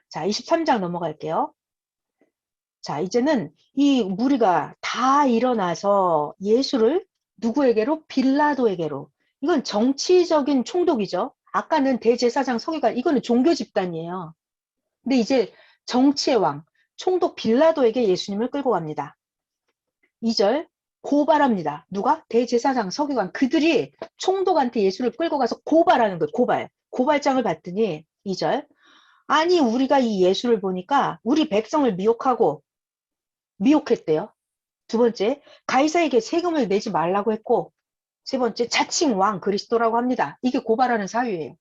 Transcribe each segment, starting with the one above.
자, 23장 넘어갈게요. 자, 이제는 이 무리가 다 일어나서 예수를 누구에게로? 빌라도에게로. 이건 정치적인 총독이죠. 아까는 대제사장 서기관, 이거는 종교 집단이에요. 근데 이제 정치의 왕, 총독 빌라도에게 예수님을 끌고 갑니다. 2절 고발합니다. 누가? 대제사장 서기관. 그들이 총독한테 예수를 끌고 가서 고발하는 거예요. 고발. 고발장을 받더니 2절 아니 우리가 이 예수를 보니까 우리 백성을 미혹했대요. 두 번째, 가이사에게 세금을 내지 말라고 했고, 세 번째, 자칭 왕 그리스도라고 합니다. 이게 고발하는 사유예요.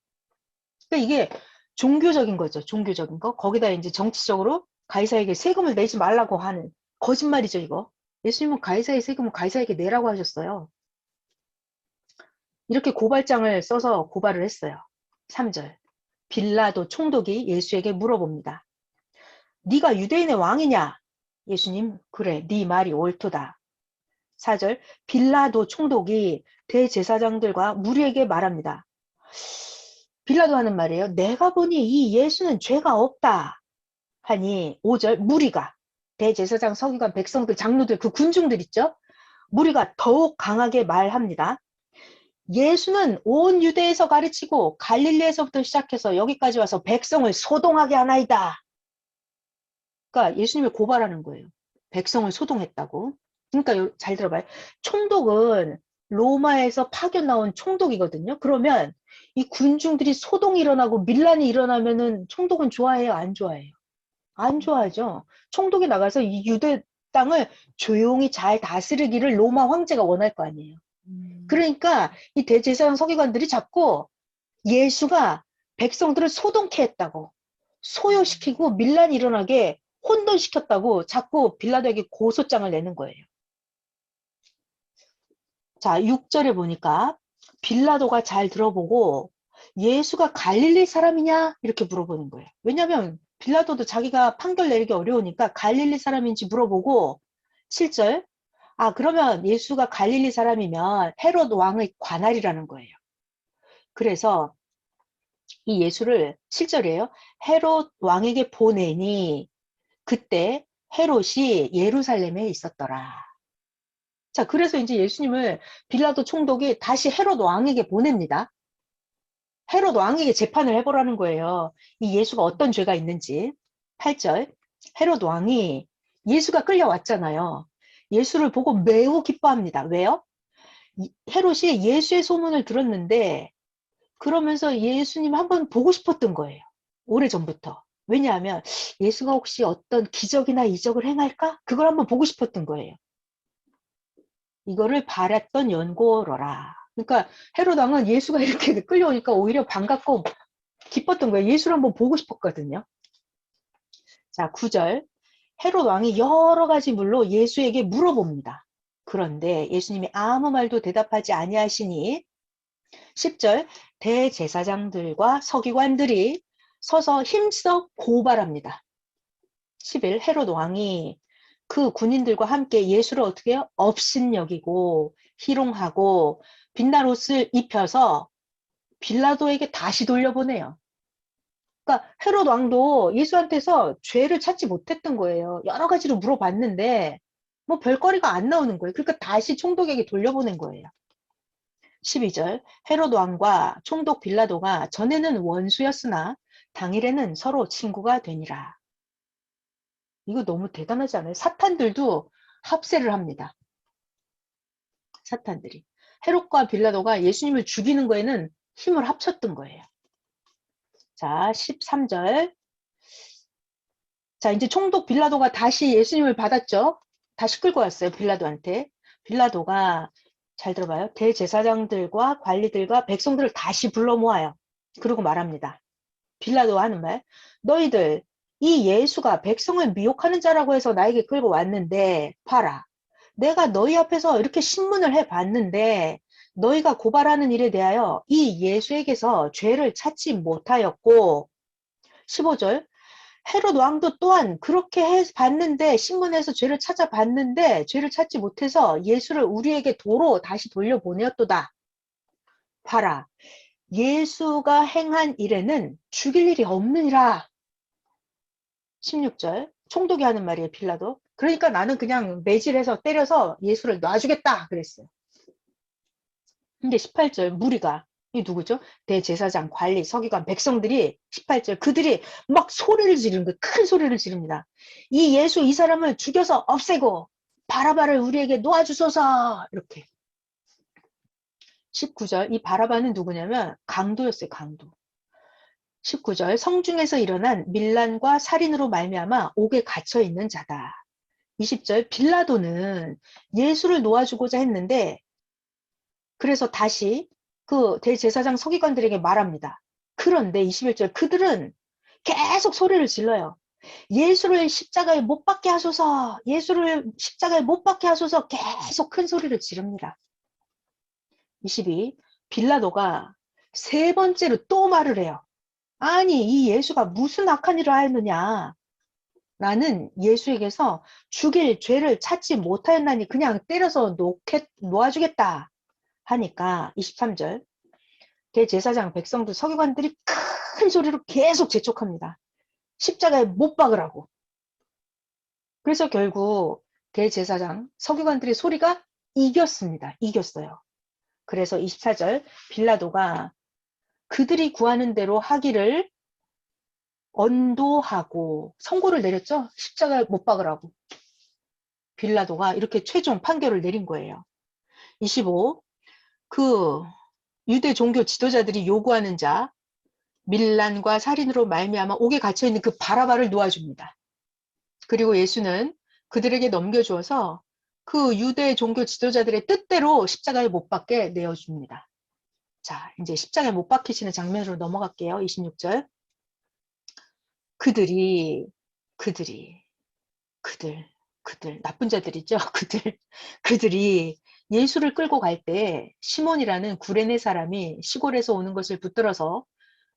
그러니까 이게 종교적인 거죠. 종교적인 거. 거기다 이제 정치적으로 가이사에게 세금을 내지 말라고 하는 거짓말이죠, 이거. 예수님은 가이사의 세금을 가이사에게 내라고 하셨어요. 이렇게 고발장을 써서 고발을 했어요. 3절. 빌라도 총독이 예수에게 물어봅니다. 네가 유대인의 왕이냐? 예수님, 그래, 네 말이 옳도다. 4절, 빌라도 총독이 대제사장들과 무리에게 말합니다. 빌라도 하는 말이에요. 내가 보니 이 예수는 죄가 없다. 하니 5절, 무리가 대제사장, 서기관, 백성들, 장로들, 그 군중들 있죠? 무리가 더욱 강하게 말합니다. 예수는 온 유대에서 가르치고 갈릴리에서부터 시작해서 여기까지 와서 백성을 소동하게 하나이다. 그러니까 예수님을 고발하는 거예요. 백성을 소동했다고. 그러니까 잘 들어봐요. 총독은 로마에서 파견 나온 총독이거든요. 그러면 이 군중들이 소동이 일어나고 밀란이 일어나면은 총독은 좋아해요? 안 좋아해요? 안 좋아하죠. 총독이 나가서 이 유대 땅을 조용히 잘 다스리기를 로마 황제가 원할 거 아니에요. 그러니까 이 대제사장 서기관들이 자꾸 예수가 백성들을 소동케 했다고, 소요시키고 밀란이 일어나게 혼돈시켰다고 자꾸 빌라도에게 고소장을 내는 거예요. 자, 6절에 보니까 빌라도가 잘 들어보고 예수가 갈릴리 사람이냐? 이렇게 물어보는 거예요. 왜냐하면 빌라도도 자기가 판결 내리기 어려우니까 갈릴리 사람인지 물어보고 7절 아 그러면 예수가 갈릴리 사람이면 헤롯 왕의 관할이라는 거예요. 그래서 이 예수를 7절이에요. 헤롯 왕에게 보내니 그때 헤롯이 예루살렘에 있었더라. 자, 그래서 이제 예수님을 빌라도 총독이 다시 헤롯 왕에게 보냅니다. 헤롯 왕에게 재판을 해보라는 거예요. 이 예수가 어떤 죄가 있는지. 8절. 헤롯 왕이 예수가 끌려왔잖아요. 예수를 보고 매우 기뻐합니다. 왜요? 헤롯이 예수의 소문을 들었는데 그러면서 예수님 한번 보고 싶었던 거예요. 오래전부터. 왜냐하면 예수가 혹시 어떤 기적이나 이적을 행할까? 그걸 한번 보고 싶었던 거예요. 이거를 바랐던 연고로라. 그러니까 헤롯 왕은 예수가 이렇게 끌려오니까 오히려 반갑고 기뻤던 거예요. 예수를 한번 보고 싶었거든요. 자, 9절. 헤롯 왕이 여러 가지 물로 예수에게 물어봅니다. 그런데 예수님이 아무 말도 대답하지 아니하시니 10절. 대제사장들과 서기관들이 서서 힘써 고발합니다. 11. 헤롯 왕이 그 군인들과 함께 예수를 어떻게 해요? 업신여기고 희롱하고 빛날 옷을 입혀서 빌라도에게 다시 돌려보내요. 그러니까 헤롯 왕도 예수한테서 죄를 찾지 못했던 거예요. 여러 가지로 물어봤는데 뭐 별거리가 안 나오는 거예요. 그러니까 다시 총독에게 돌려보낸 거예요. 12절 헤롯 왕과 총독 빌라도가 전에는 원수였으나 당일에는 서로 친구가 되니라. 이거 너무 대단하지 않아요? 사탄들도 합세를 합니다. 사탄들이. 헤롯과 빌라도가 예수님을 죽이는 거에는 힘을 합쳤던 거예요. 자, 13절. 자, 이제 총독 빌라도가 다시 예수님을 받았죠. 다시 끌고 왔어요. 빌라도한테. 빌라도가 잘 들어봐요. 대제사장들과 관리들과 백성들을 다시 불러 모아요. 그리고 말합니다. 빌라도 하는 말. 너희들 이 예수가 백성을 미혹하는 자라고 해서 나에게 끌고 왔는데 봐라. 내가 너희 앞에서 이렇게 신문을 해봤는데 너희가 고발하는 일에 대하여 이 예수에게서 죄를 찾지 못하였고 15절 헤롯 왕도 또한 그렇게 해봤는데 신문에서 죄를 찾아봤는데 죄를 찾지 못해서 예수를 우리에게 도로 다시 돌려보내었도다. 봐라. 예수가 행한 일에는 죽일 일이 없느니라. 16절. 총독이 하는 말이에요, 빌라도. 그러니까 나는 그냥 매질해서 때려서 예수를 놔주겠다 그랬어요. 근데 18절 무리가 이 누구죠? 대제사장, 관리, 서기관, 백성들이 18절 그들이 막 소리를 지르는 거예요. 큰 소리를 지릅니다. 이 예수 이 사람을 죽여서 없애고 바라바를 우리에게 놓아주소서 이렇게. 19절 이 바라바는 누구냐면 강도였어요. 강도. 19절 성중에서 일어난 밀란과 살인으로 말미암아 옥에 갇혀 있는 자다. 20절 빌라도는 예수를 놓아주고자 했는데 그래서 다시 그 대제사장 서기관들에게 말합니다. 그런데 21절 그들은 계속 소리를 질러요. 예수를 십자가에 못 박게 하소서. 예수를 십자가에 못 박게 하소서. 계속 큰 소리를 지릅니다. 22 빌라도가 세 번째로 또 말을 해요. 아니 이 예수가 무슨 악한 일을 하였느냐. 나는 예수에게서 죽일 죄를 찾지 못하였나니 그냥 때려서 놓아주겠다 하니까 23절 대제사장 백성들 서기관들이 큰 소리로 계속 재촉합니다. 십자가에 못 박으라고. 그래서 결국 대제사장 서기관들의 소리가 이겼습니다. 이겼어요. 그래서 24절 빌라도가 그들이 구하는 대로 하기를 언도하고 선고를 내렸죠. 십자가에 못 박으라고. 빌라도가 이렇게 최종 판결을 내린 거예요. 25. 그 유대 종교 지도자들이 요구하는 자 밀란과 살인으로 말미암아 옥에 갇혀있는 그 바라바를 놓아줍니다. 그리고 예수는 그들에게 넘겨주어서 그 유대 종교 지도자들의 뜻대로 십자가에 못 박게 내어줍니다. 자, 이제 십자가에 못 박히시는 장면으로 넘어갈게요. 26절. 그들, 나쁜 자들이죠. 그들이 예수를 끌고 갈 때 시몬이라는 구레네 사람이 시골에서 오는 것을 붙들어서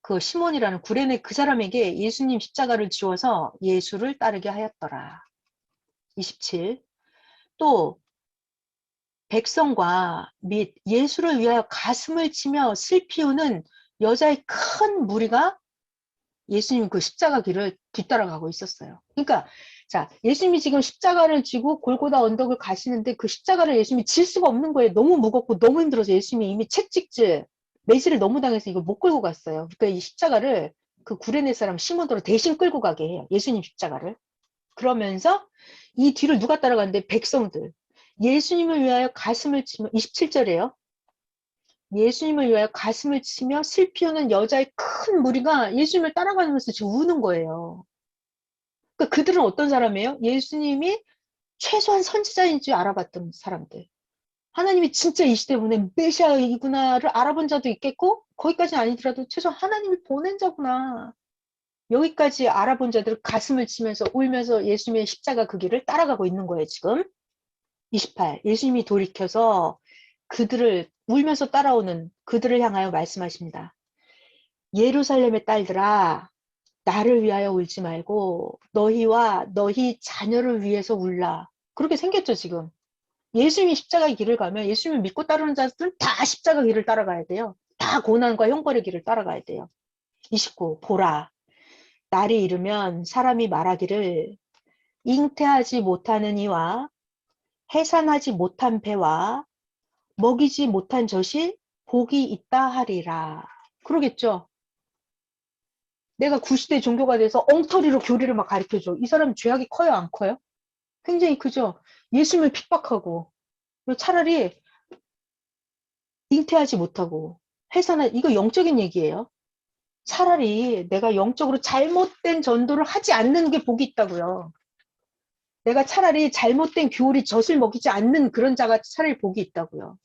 그 시몬이라는 구레네 그 사람에게 예수님 십자가를 지워서 예수를 따르게 하였더라. 27. 또 백성과 및 예수를 위하여 가슴을 치며 슬피 우는 여자의 큰 무리가 예수님 그 십자가 길을 뒤따라가고 있었어요. 그러니까 자 예수님이 지금 십자가를 지고 골고다 언덕을 가시는데 그 십자가를 예수님이 질 수가 없는 거예요. 너무 무겁고 너무 힘들어서 예수님이 이미 채찍질 매질을 너무 당해서 이걸 못 끌고 갔어요. 그러니까 이 십자가를 그 구레네 사람 시몬으로 대신 끌고 가게 해요. 예수님 십자가를. 그러면서 이 뒤를 누가 따라가는데 백성들. 예수님을 위하여 가슴을 치며 27절이에요. 예수님을 위하여 가슴을 치며 슬피 우는 여자의 큰 무리가 예수님을 따라가면서 지금 우는 거예요. 그러니까 그들은 어떤 사람이에요? 예수님이 최소한 선지자인 줄 알아봤던 사람들. 하나님이 진짜 이 시대 보낸 메시아이구나를 알아본 자도 있겠고 거기까지는 아니더라도 최소한 하나님이 보낸 자구나. 여기까지 알아본 자들 가슴을 치면서 울면서 예수님의 십자가 그 길을 따라가고 있는 거예요. 지금. 28. 예수님이 돌이켜서 그들을 울면서 따라오는 그들을 향하여 말씀하십니다. 예루살렘의 딸들아 나를 위하여 울지 말고 너희와 너희 자녀를 위해서 울라. 그렇게 생겼죠 지금. 예수님이 십자가 길을 가면 예수님을 믿고 따르는 자들은 다 십자가 길을 따라가야 돼요. 다 고난과 형벌의 길을 따라가야 돼요. 29. 보라 날이 이르면 사람이 말하기를 잉태하지 못하는 이와 해산하지 못한 배와 먹이지 못한 젖이 복이 있다 하리라. 그러겠죠. 내가 구시대 종교가 돼서 엉터리로 교리를 막 가르쳐줘. 이 사람 죄악이 커요, 안 커요? 굉장히 크죠. 예수님을 핍박하고 차라리 잉태하지 못하고 해산한 이거 영적인 얘기예요. 차라리 내가 영적으로 잘못된 전도를 하지 않는 게 복이 있다고요. 내가 차라리 잘못된 교리 젖을 먹이지 않는 그런 자가 차라리 복이 있다고요.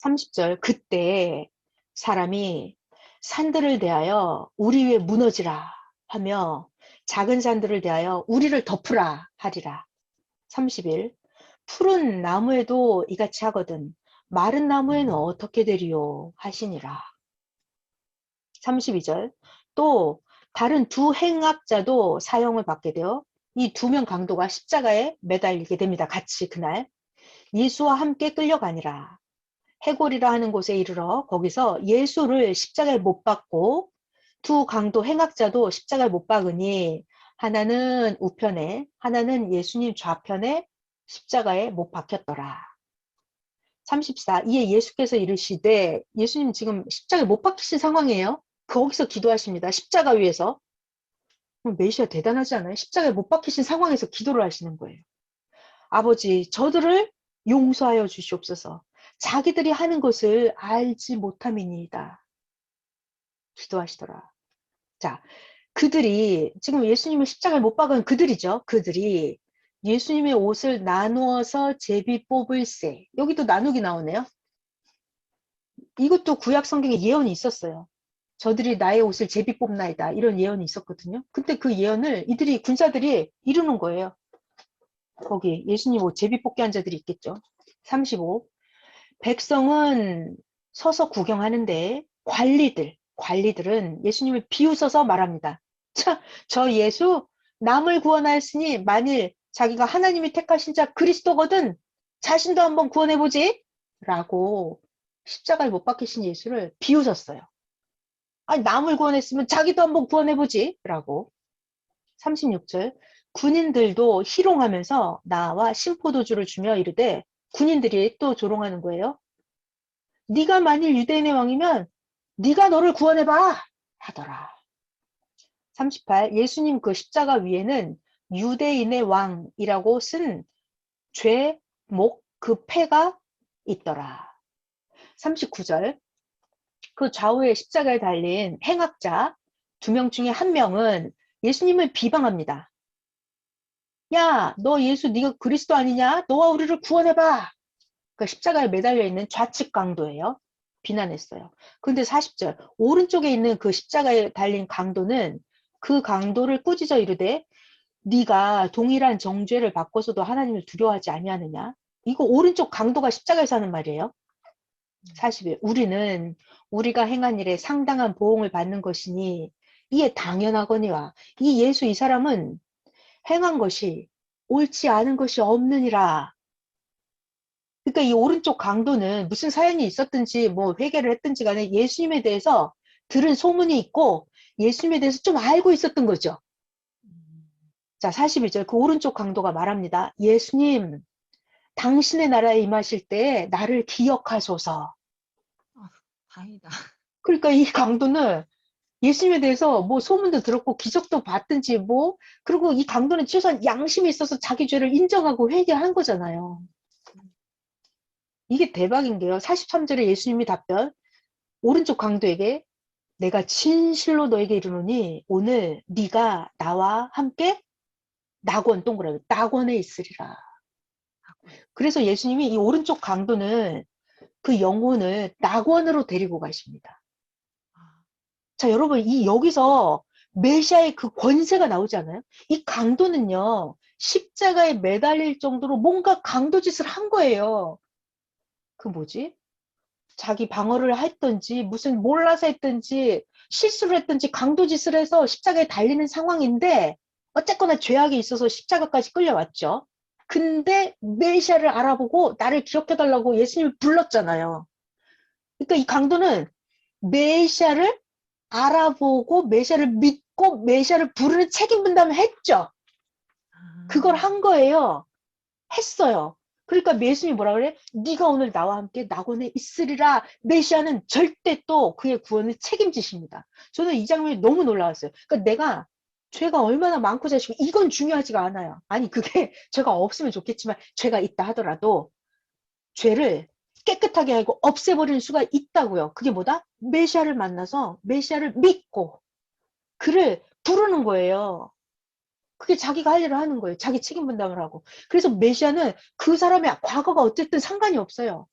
30절 그때 사람이 산들을 대하여 우리 위에 무너지라 하며 작은 산들을 대하여 우리를 덮으라 하리라. 30일 푸른 나무에도 이같이 하거든 마른 나무에는 어떻게 되리요 하시니라. 32절 또 다른 두 행악자도 사형을 받게 되어 이 두 명 강도가 십자가에 매달리게 됩니다. 같이 그날 예수와 함께 끌려가니라. 해골이라 하는 곳에 이르러 거기서 예수를 십자가에 못 박고 두 강도 행악자도 십자가에 못 박으니 하나는 우편에 하나는 예수님 좌편에 십자가에 못 박혔더라. 34. 이에 예수께서 이르시되 예수님 지금 십자가에 못 박히신 상황이에요. 거기서 기도하십니다. 십자가 위에서. 메시아 대단하지 않아요? 십자가에 못 박히신 상황에서 기도를 하시는 거예요. 아버지, 저들을 용서하여 주시옵소서. 자기들이 하는 것을 알지 못함이니이다. 기도하시더라. 자, 그들이 지금 예수님을 십자가에 못 박은 그들이죠. 그들이 예수님의 옷을 나누어서 제비 뽑을세. 여기도 나누기 나오네요. 이것도 구약 성경에 예언이 있었어요. 저들이 나의 옷을 제비 뽑나이다. 이런 예언이 있었거든요. 근데 그 예언을 이들이 군사들이 이루는 거예요. 거기 예수님 옷 제비 뽑기 한 자들이 있겠죠. 35. 백성은 서서 구경하는데 관리들은 예수님을 비웃어서 말합니다. 자, 저 예수 남을 구원하였으니 만일 자기가 하나님이 택하신 자 그리스도거든 자신도 한번 구원해보지 라고 십자가에 못 박히신 예수를 비웃었어요. 아니 남을 구원했으면 자기도 한번 구원해보지 라고. 36절 군인들도 희롱하면서 나와 신포도주를 주며 이르되 군인들이 또 조롱하는 거예요. 네가 만일 유대인의 왕이면 네가 너를 구원해봐 하더라. 38. 예수님 그 십자가 위에는 유대인의 왕이라고 쓴 죄목 그 패가 있더라. 39절 그 좌우에 십자가에 달린 행악자 2명 중에 1명은 예수님을 비방합니다. 야, 너 예수 네가 그리스도 아니냐? 너와 우리를 구원해봐. 그 십자가에 매달려 있는 좌측 강도예요. 비난했어요. 근데 40절 오른쪽에 있는 그 십자가에 달린 강도는 그 강도를 꾸짖어 이르되 네가 동일한 정죄를 받고서도 하나님을 두려워하지 아니하느냐? 이거 오른쪽 강도가 십자가에서 하는 말이에요. 40일 우리는 우리가 행한 일에 상당한 보응을 받는 것이니 이에 당연하거니와 이 예수 이 사람은 행한 것이 옳지 않은 것이 없느니라. 그러니까 이 오른쪽 강도는 무슨 사연이 있었든지 뭐 회개를 했든지 간에 예수님에 대해서 들은 소문이 있고 예수님에 대해서 좀 알고 있었던 거죠. 자, 42절 그 오른쪽 강도가 말합니다. 예수님, 당신의 나라에 임하실 때 나를 기억하소서. 다행이다. 그러니까 이 강도는 예수님에 대해서 뭐 소문도 들었고 기적도 봤든지 뭐 그리고 이 강도는 최소한 양심이 있어서 자기 죄를 인정하고 회개한 거잖아요. 이게 대박인 게요. 43절에 예수님이 답변 오른쪽 강도에게 내가 진실로 너에게 이르노니 오늘 네가 나와 함께 낙원 동그라미 낙원에 있으리라. 그래서 예수님이 이 오른쪽 강도는 그 영혼을 낙원으로 데리고 가십니다. 자, 여러분 이 여기서 메시아의 그 권세가 나오지 않아요? 이 강도는요 십자가에 매달릴 정도로 뭔가 강도짓을 한 거예요. 그 뭐지? 자기 방어를 했든지 무슨 몰라서 했든지 실수를 했든지 강도짓을 해서 십자가에 달리는 상황인데 어쨌거나 죄악이 있어서 십자가까지 끌려왔죠. 근데 메시아를 알아보고 나를 기억해달라고 예수님을 불렀잖아요. 그러니까 이 강도는 메시아를 알아보고 메시아를 믿고 메시아를 부르는 책임 분담을 했죠. 그걸 한 거예요. 했어요. 그러니까 예수님이 뭐라 그래? 네가 오늘 나와 함께 낙원에 있으리라. 메시아는 절대 또 그의 구원을 책임지십니다. 저는 이 장면이 너무 놀라웠어요. 그러니까 내가 죄가 얼마나 많고 자시고 이건 중요하지가 않아요. 아니 그게 죄가 없으면 좋겠지만 죄가 있다 하더라도 죄를 깨끗하게 하고 없애버리는 수가 있다고요. 그게 뭐다? 메시아를 만나서 메시아를 믿고 그를 부르는 거예요. 그게 자기가 할 일을 하는 거예요. 자기 책임 분담을 하고. 그래서 메시아는 그 사람의 과거가 어쨌든 상관이 없어요.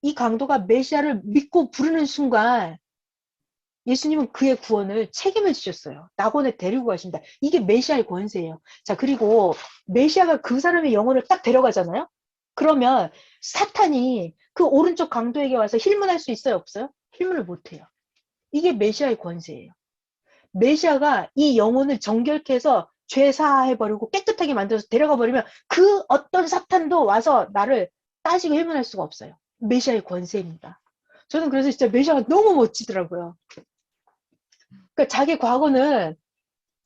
이 강도가 메시아를 믿고 부르는 순간 예수님은 그의 구원을 책임을 지셨어요. 낙원에 데리고 가신다. 이게 메시아의 권세예요. 자, 그리고 메시아가 그 사람의 영혼을 딱 데려가잖아요. 그러면 사탄이 그 오른쪽 강도에게 와서 힐문할 수 있어요? 없어요? 힐문을 못해요. 이게 메시아의 권세예요. 메시아가 이 영혼을 정결케 해서 죄 사해버리고 깨끗하게 만들어서 데려가 버리면 그 어떤 사탄도 와서 나를 따지고 힐문할 수가 없어요. 메시아의 권세입니다. 저는 그래서 진짜 메시아가 너무 멋지더라고요. 그러니까 자기 과거는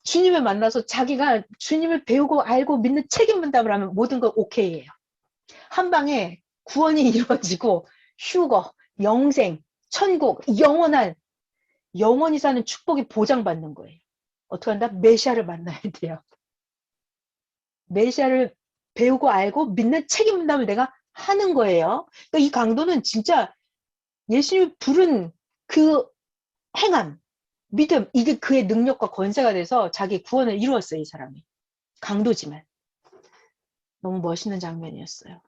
주님을 만나서 자기가 주님을 배우고 알고 믿는 책임 분담을 하면 모든 건 오케이예요. 한 방에 구원이 이루어지고 휴거, 영생, 천국, 영원히 사는 축복이 보장받는 거예요. 어떻게 한다? 메시아를 만나야 돼요. 메시아를 배우고 알고 믿는 책임 분담을 내가 하는 거예요. 그러니까 이 강도는 진짜 예수님이 부른 그 행함, 믿음, 이게 그의 능력과 권세가 돼서 자기 구원을 이루었어요, 이 사람이. 강도지만. 너무 멋있는 장면이었어요.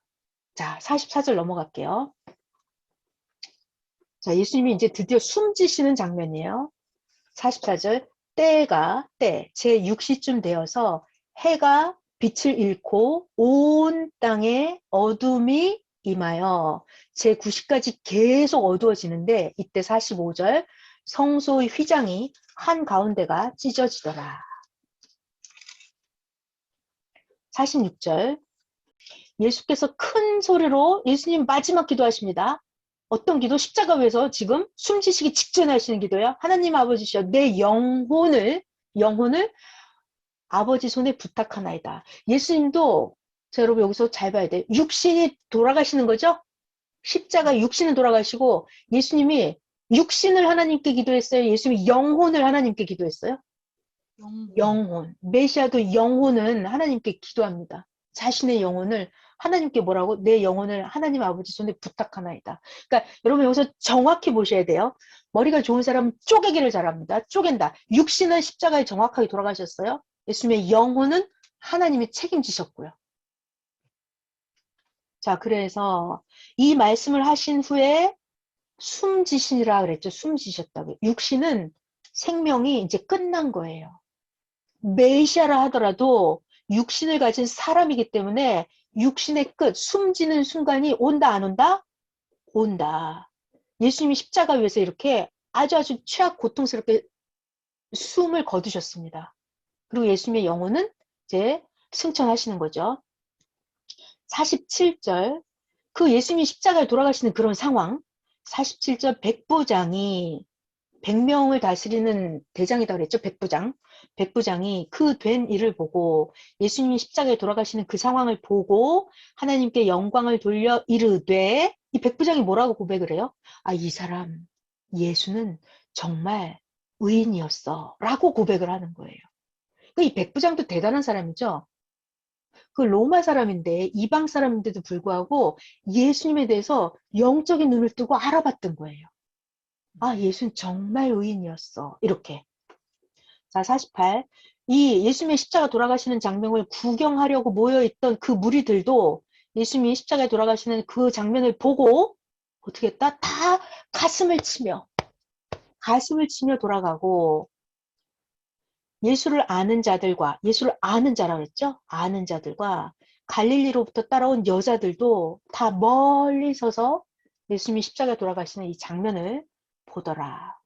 자, 44절 넘어갈게요. 자, 예수님이 이제 드디어 숨지시는 장면이에요. 44절, 때, 제6시쯤 되어서 해가 빛을 잃고 온 땅에 어둠이 임하여 제9시까지 계속 어두워지는데 이때 45절, 성소의 휘장이 한가운데가 찢어지더라. 46절, 예수께서 큰 소리로 예수님 마지막 기도하십니다. 어떤 기도? 십자가 위에서 지금 숨지시기 직전에 하시는 기도예요. 하나님 아버지시여 내 영혼을 아버지 손에 부탁하나이다. 예수님도 자, 여러분 여기서 잘 봐야 돼요. 육신이 돌아가시는 거죠? 십자가 육신은 돌아가시고 예수님이 육신을 하나님께 기도했어요. 예수님이 영혼을 하나님께 기도했어요. 영혼. 메시아도 영혼은 하나님께 기도합니다. 자신의 영혼을 하나님께 뭐라고? 내 영혼을 하나님 아버지 손에 부탁하나이다. 그러니까 여러분 여기서 정확히 보셔야 돼요. 머리가 좋은 사람은 쪼개기를 잘합니다. 쪼갠다. 육신은 십자가에 정확하게 돌아가셨어요. 예수님의 영혼은 하나님이 책임지셨고요. 자, 그래서 이 말씀을 하신 후에 숨지시니라 그랬죠. 숨지셨다고. 육신은 생명이 이제 끝난 거예요. 메시아라 하더라도 육신을 가진 사람이기 때문에 육신의 끝, 숨지는 순간이 온다 안 온다? 온다. 예수님이 십자가 위에서 이렇게 아주 최악 고통스럽게 숨을 거두셨습니다. 그리고 예수님의 영혼은 이제 승천하시는 거죠. 47절, 그 예수님이 십자가에 돌아가시는 그런 상황, 47절 백부장이 100명을 다스리는 대장이다 그랬죠. 백부장이 그 된 일을 보고 예수님이 십자가에 돌아가시는 그 상황을 보고 하나님께 영광을 돌려 이르되 이 백부장이 뭐라고 고백을 해요? 아, 이 사람 예수는 정말 의인이었어 라고 고백을 하는 거예요. 이 백부장도 대단한 사람이죠. 그 로마 사람인데 이방 사람인데도 불구하고 예수님에 대해서 영적인 눈을 뜨고 알아봤던 거예요. 아, 예수는 정말 의인이었어. 이렇게. 자, 48. 이 예수님의 십자가 돌아가시는 장면을 구경하려고 모여있던 그 무리들도 예수님이 십자가에 돌아가시는 그 장면을 보고 어떻게 했다? 다 가슴을 치며 돌아가고 예수를 아는 자들과 예수를 아는 자라 그랬죠? 아는 자들과 갈릴리로부터 따라온 여자들도 다 멀리 서서 예수님이 십자가에 돌아가시는 이 장면을 보더라.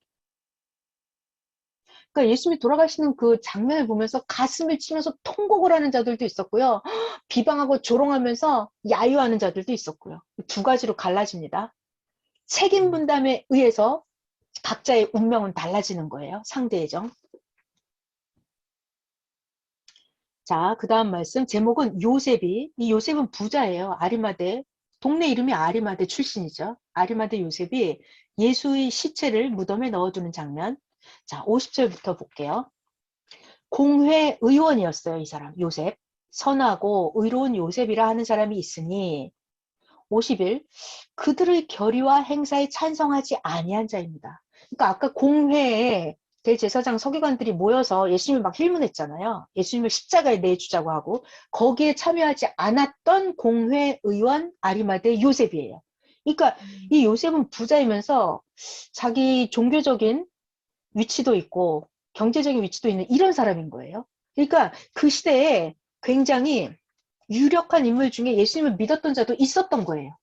그러니까 예수님이 돌아가시는 그 장면을 보면서 가슴을 치면서 통곡을 하는 자들도 있었고요. 비방하고 조롱하면서 야유하는 자들도 있었고요. 두 가지로 갈라집니다. 책임 분담에 의해서 각자의 운명은 달라지는 거예요. 상대의 정. 자, 그 다음 말씀 제목은 이 요셉은 부자예요. 아리마대, 동네 이름이 아리마대 출신이죠. 아리마대 요셉이 예수의 시체를 무덤에 넣어두는 장면. 자, 50절부터 볼게요. 공회 의원이었어요. 이 사람 요셉. 선하고 의로운 요셉이라 하는 사람이 있으니 50일 그들의 결의와 행사에 찬성하지 아니한 자입니다. 그러니까 아까 공회에 대제사장 서기관들이 모여서 예수님을 막 힐문했잖아요. 예수님을 십자가에 내주자고 하고 거기에 참여하지 않았던 공회 의원 아리마대 요셉이에요. 그러니까 이 요셉은 부자이면서 자기 종교적인 위치도 있고 경제적인 위치도 있는 이런 사람인 거예요. 그러니까 그 시대에 굉장히 유력한 인물 중에 예수님을 믿었던 자도 있었던 거예요.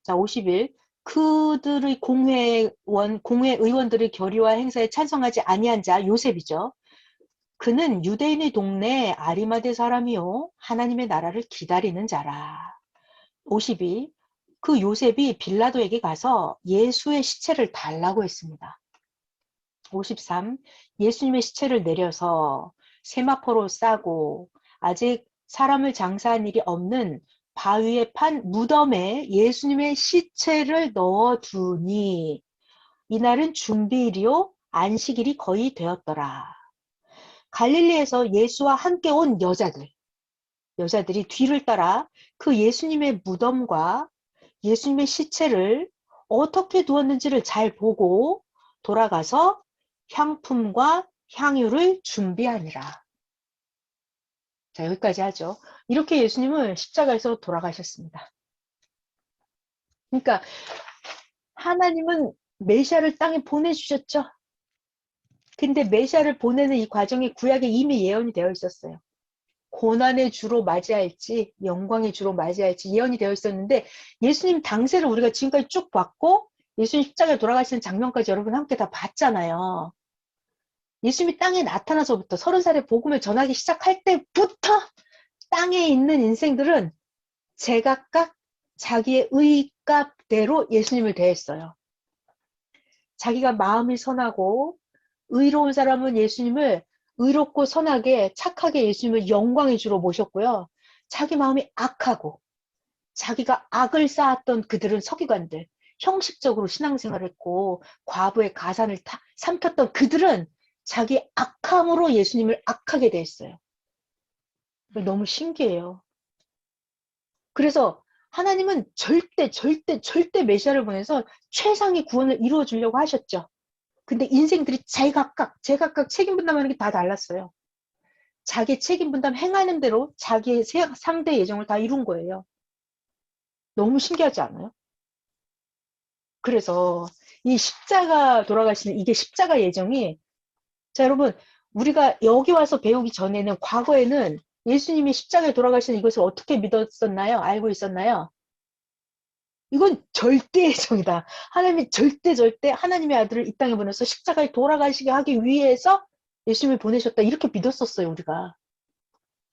자, 50일 그들의 공회 의원들의 결의와 행사에 찬성하지 아니한 자 요셉이죠. 그는 유대인의 동네 아리마대 사람이요 하나님의 나라를 기다리는 자라. 52 그 요셉이 빌라도에게 가서 예수의 시체를 달라고 했습니다. 53. 예수님의 시체를 내려서 세마포로 싸고 아직 사람을 장사한 일이 없는 바위에 판 무덤에 예수님의 시체를 넣어두니 이날은 준비일이요 안식일이 거의 되었더라. 갈릴리에서 예수와 함께 온 여자들이 뒤를 따라 그 예수님의 무덤과 예수님의 시체를 어떻게 두었는지를 잘 보고 돌아가서 향품과 향유를 준비하니라. 자, 여기까지 하죠. 이렇게 예수님은 십자가에서 돌아가셨습니다. 그러니까 하나님은 메시아를 땅에 보내주셨죠. 근데 메시아를 보내는 이 과정이 구약에 이미 예언이 되어 있었어요. 고난의 주로 맞이할지 영광의 주로 맞이할지 예언이 되어 있었는데 예수님 당세를 우리가 지금까지 쭉 봤고 예수님 십자가에 돌아가시는 장면까지 여러분 함께 다 봤잖아요. 예수님이 땅에 나타나서부터 30살에 복음을 전하기 시작할 때부터 땅에 있는 인생들은 제각각 자기의 의값대로 예수님을 대했어요. 자기가 마음이 선하고 의로운 사람은 예수님을 의롭고 선하게 착하게 예수님을 영광의 주로 모셨고요. 자기 마음이 악하고 자기가 악을 쌓았던 그들은 서기관들, 형식적으로 신앙생활을 했고 과부의 가산을 삼켰던 그들은 자기 악함으로 예수님을 악하게 대했어요. 너무 신기해요. 그래서 하나님은 절대 메시아를 보내서 최상의 구원을 이루어 주려고 하셨죠. 근데 인생들이 제각각 책임 분담하는 게 다 달랐어요. 자기 책임 분담 행하는 대로 자기의 상대 예정을 다 이룬 거예요. 너무 신기하지 않아요? 그래서 이 십자가 돌아가시는 이게 십자가 예정이 자 여러분 우리가 여기 와서 배우기 전에는 과거에는 예수님이 십자가에 돌아가시는 이것을 어떻게 믿었었나요? 알고 있었나요? 이건 절대 예정이다. 하나님이 절대 하나님의 아들을 이 땅에 보내서 십자가에 돌아가시게 하기 위해서 예수님을 보내셨다. 이렇게 믿었었어요, 우리가.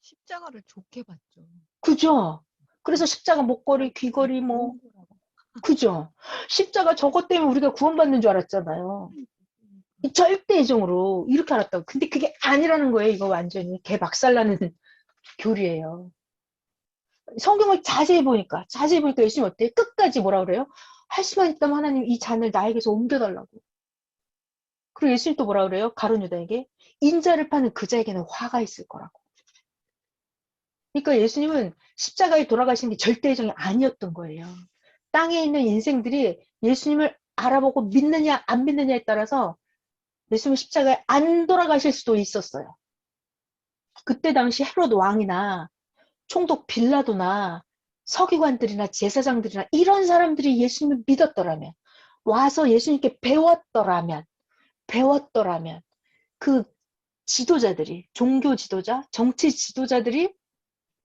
십자가를 좋게 봤죠. 그죠? 그래서 십자가 목걸이, 귀걸이 뭐 그죠? 십자가 저것 때문에 우리가 구원받는 줄 알았잖아요. 절대 예정으로 이렇게 알았다고. 근데 그게 아니라는 거예요. 이거 완전히 개박살나는 교리예요. 성경을 자세히 보니까 예수님 어때요? 끝까지 뭐라 그래요? 할 수만 있다면 하나님 이 잔을 나에게서 옮겨달라고. 그리고 예수님 또 뭐라 그래요? 가룟 유다에게 인자를 파는 그 자에게는 화가 있을 거라고. 그러니까 예수님은 십자가에 돌아가신 게 절대 예정이 아니었던 거예요. 땅에 있는 인생들이 예수님을 알아보고 믿느냐 안 믿느냐에 따라서 예수님 십자가에 안 돌아가실 수도 있었어요. 그때 당시 헤롯 왕이나 총독 빌라도나 서기관들이나 제사장들이나 이런 사람들이 예수님을 믿었더라면 와서 예수님께 배웠더라면 그 지도자들이 종교 지도자, 정치 지도자들이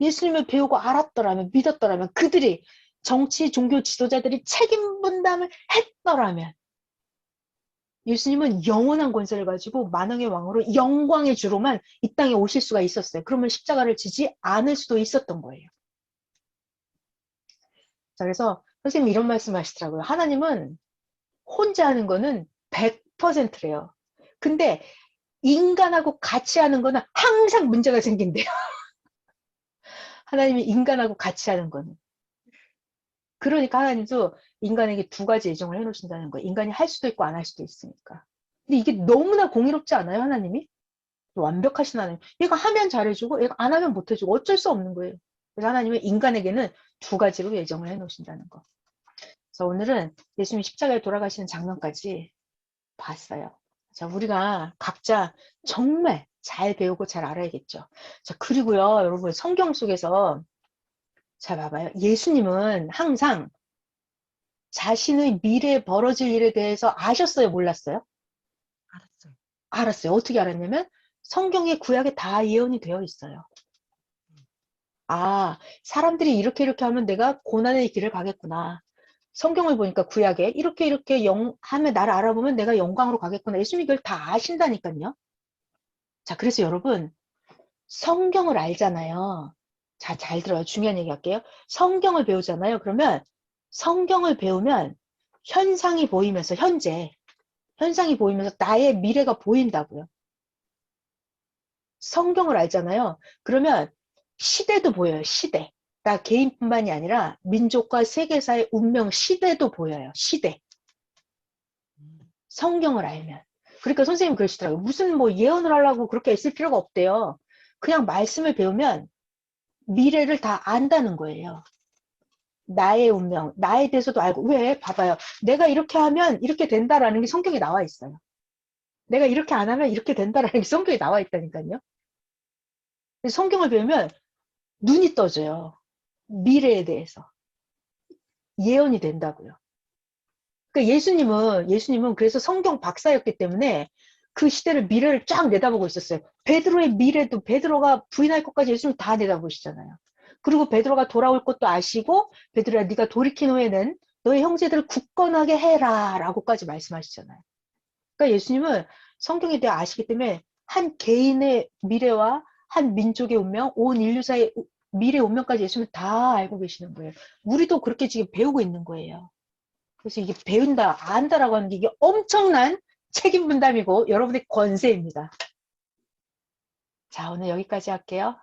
예수님을 배우고 알았더라면 믿었더라면 그들이 정치 종교 지도자들이 책임 분담을 했더라면 예수님은 영원한 권세를 가지고 만왕의 왕으로 영광의 주로만 이 땅에 오실 수가 있었어요. 그러면 십자가를 지지 않을 수도 있었던 거예요. 자, 그래서 선생님이 이런 말씀 하시더라고요. 하나님은 혼자 하는 거는 100%래요. 근데 인간하고 같이 하는 거는 항상 문제가 생긴대요. 하나님이 인간하고 같이 하는 거는. 그러니까 하나님도 인간에게 두 가지 예정을 해놓으신다는 거예요. 인간이 할 수도 있고 안 할 수도 있으니까. 근데 이게 너무나 공의롭지 않아요, 하나님이? 완벽하신 하나님. 얘가 하면 잘해주고 얘가 안 하면 못해주고 어쩔 수 없는 거예요. 그래서 하나님은 인간에게는 두 가지로 예정을 해놓으신다는 거. 그래서 오늘은 예수님이 십자가에 돌아가시는 장면까지 봤어요. 자, 우리가 각자 정말 잘 배우고 잘 알아야겠죠. 자, 그리고요, 여러분, 성경 속에서, 자, 봐봐요. 예수님은 항상 자신의 미래에 벌어질 일에 대해서 아셨어요? 몰랐어요? 알았어요. 알았어요. 어떻게 알았냐면, 성경의 구약에 다 예언이 되어 있어요. 아, 사람들이 이렇게 하면 내가 고난의 길을 가겠구나. 성경을 보니까 구약에 이렇게 하면 나를 알아보면 내가 영광으로 가겠구나. 예수님이 그걸 다 아신다니까요. 자, 그래서 여러분 성경을 알잖아요. 자, 잘 들어요. 중요한 얘기 할게요. 성경을 배우잖아요. 그러면 성경을 배우면 현상이 보이면서 현상이 보이면서 나의 미래가 보인다고요. 성경을 알잖아요. 그러면 시대도 보여요. 시대. 나 개인뿐만이 아니라 민족과 세계사의 운명 시대도 보여요. 시대. 성경을 알면. 그러니까 선생님 그러시더라고요. 무슨 뭐 예언을 하려고 그렇게 애쓸 필요가 없대요. 그냥 말씀을 배우면 미래를 다 안다는 거예요. 나의 운명, 나에 대해서도 알고. 왜? 봐봐요. 내가 이렇게 하면 이렇게 된다라는 게 성경에 나와 있어요. 내가 이렇게 안 하면 이렇게 된다라는 게 성경에 나와 있다니까요. 성경을 배우면 눈이 떠져요. 미래에 대해서. 예언이 된다고요. 그러니까 예수님은 그래서 성경 박사였기 때문에 그 시대를 미래를 쫙 내다보고 있었어요. 베드로의 미래도 베드로가 부인할 것까지 예수님 다 내다보시잖아요. 그리고 베드로가 돌아올 것도 아시고 베드로야 네가 돌이킨 후에는 너의 형제들을 굳건하게 해라 라고까지 말씀하시잖아요. 그러니까 예수님은 성경에 대해 아시기 때문에 한 개인의 미래와 한 민족의 운명, 온 인류사의 미래 운명까지 예수님은 다 알고 계시는 거예요. 우리도 그렇게 지금 배우고 있는 거예요. 그래서 이게 배운다, 안다라고 하는 게 이게 엄청난 책임 분담이고 여러분의 권세입니다. 자, 오늘 여기까지 할게요.